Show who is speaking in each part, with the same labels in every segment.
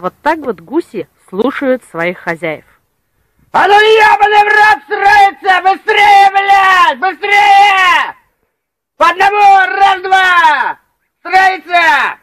Speaker 1: Вот так вот гуси слушают своих хозяев.
Speaker 2: А ну ебаный в рот строится! Быстрее, блядь! Быстрее! По одному! Раз-два! Строится!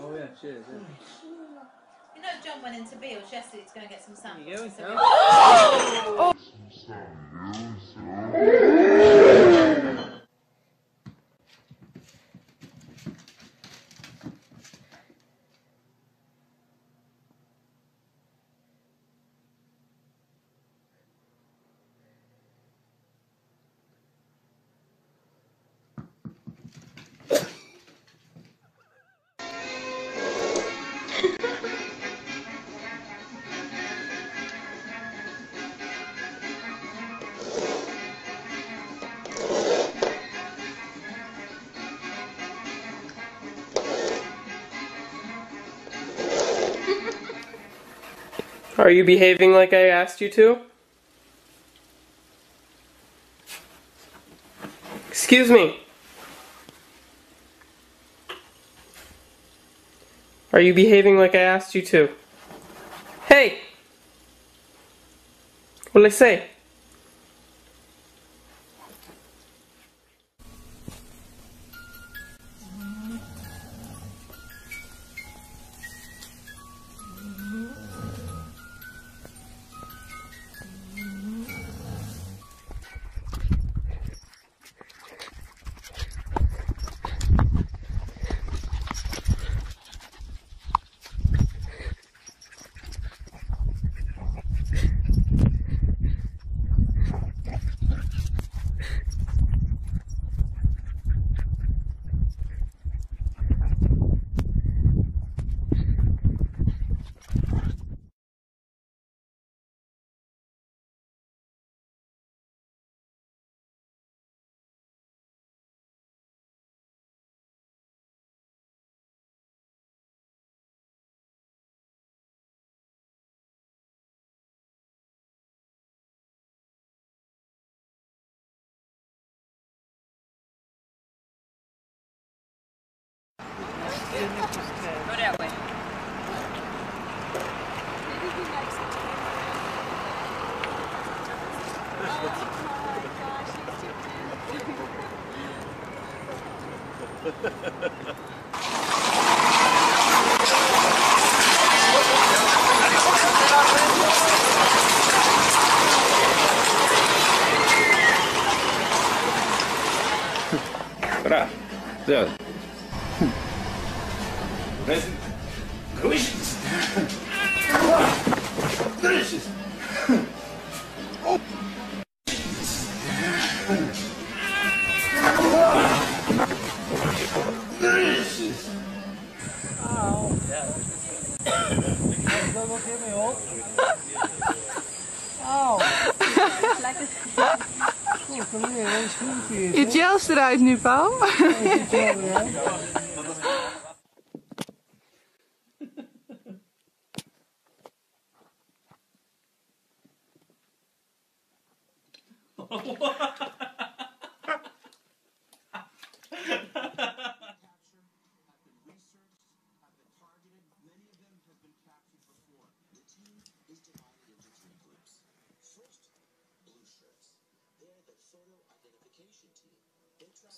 Speaker 3: Oh yeah, cheers. Yeah.
Speaker 4: You know John went into Beale's yesterday to go and get some samples.
Speaker 5: Are you behaving like I asked you to? Excuse me. Are you behaving like I asked you to? Hey! What did I say?
Speaker 4: Go that way.
Speaker 3: Bra. Så.
Speaker 6: Je gels eruit nu, Paul.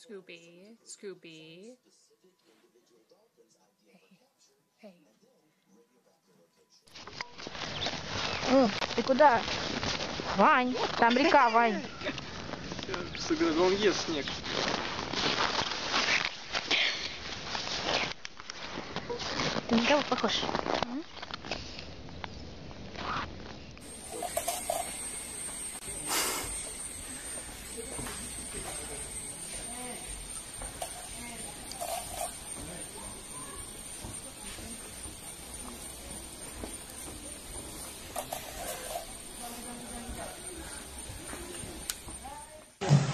Speaker 6: Scooby, Scooby. Hey, hey. Ты куда? Вань, там река, Вань.
Speaker 5: Он ест снег.
Speaker 6: Ты на кого похож?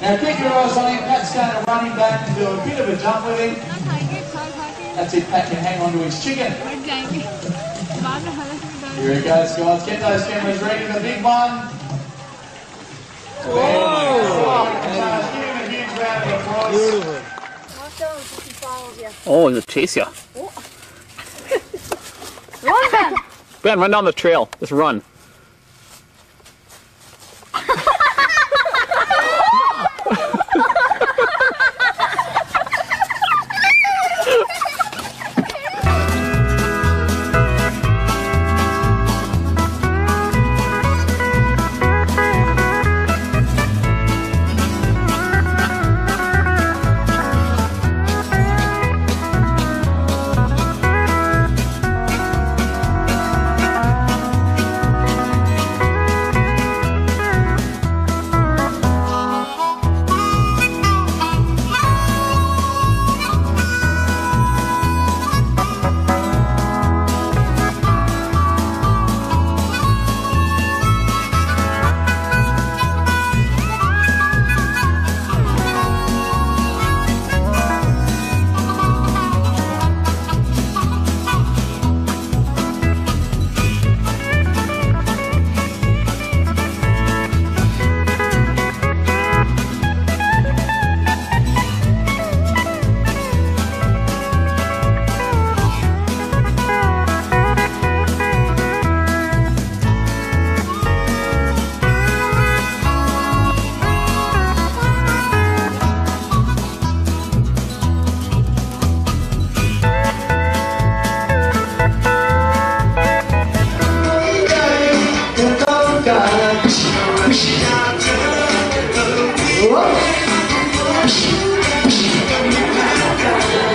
Speaker 7: Now keep your eyes on him. Pat's going to run him back and do a bit of a jump with him. That's it. Pat can hang on to his chicken. Here he goes, guys. Get those cameras ready. The big one. Whoa! Give him a huge round of applause.
Speaker 8: Oh, he'll chase you.
Speaker 6: Run, Ben!
Speaker 8: Ben, run down the trail. Just run.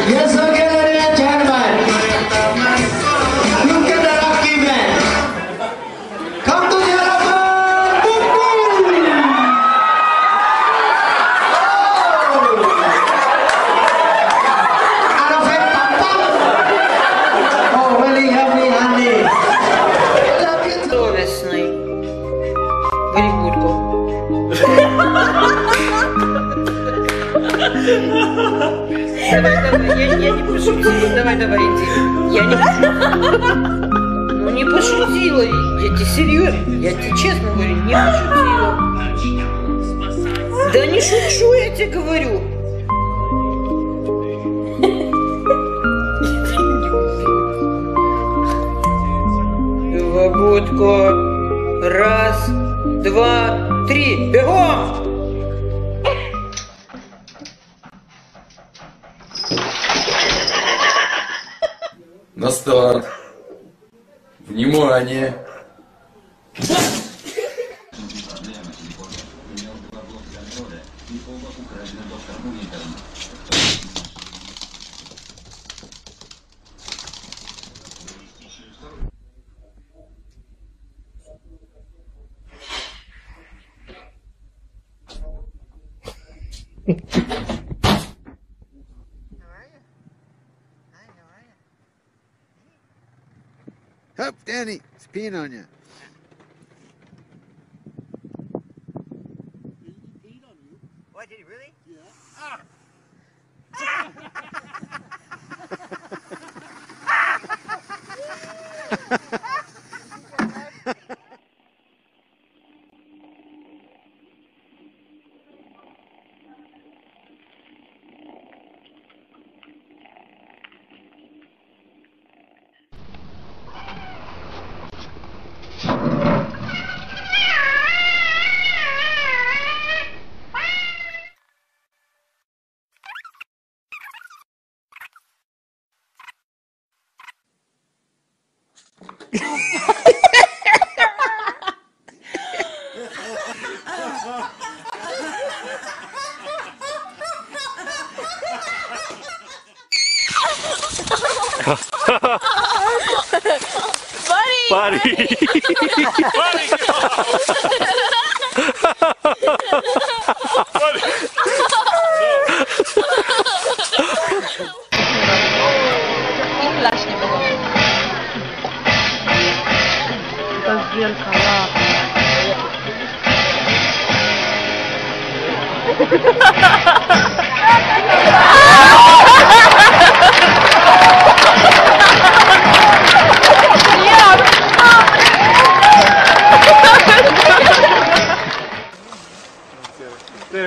Speaker 2: Yes, okay, ladies and gentlemen. Look at the lucky man. Come to the elephant. Boom, boom. Elephant, pam, pam. Oh, really happy, honey.
Speaker 9: Совестный. Бери будку. Давай, я не пошутила. Давай, иди. Я не пошутила. Ну не пошутила. Я тебе серьезно. Я тебе честно говорю, не пошутила. Да не шучу, я тебе говорю. Будку. Раз, два, три. Бегом!
Speaker 3: На старт. Внимание.
Speaker 10: Up, Danny. It's peeing on you.
Speaker 2: What, did he really?
Speaker 8: Пари!
Speaker 1: Это зеркало.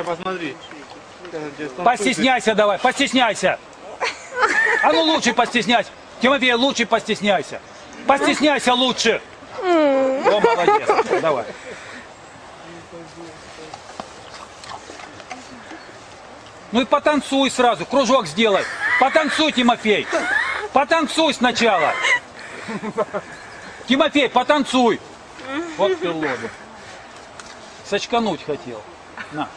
Speaker 11: Посмотри.
Speaker 12: Постесняйся давай, постесняйся. А ну лучше постесняйся. Тимофей, лучше постесняйся. Постесняйся лучше. О, молодец. Давай. Ну и потанцуй сразу, кружок сделай. Потанцуй, Тимофей. Потанцуй сначала. Тимофей, потанцуй. Вот ты лобик. Сочкануть хотел. На.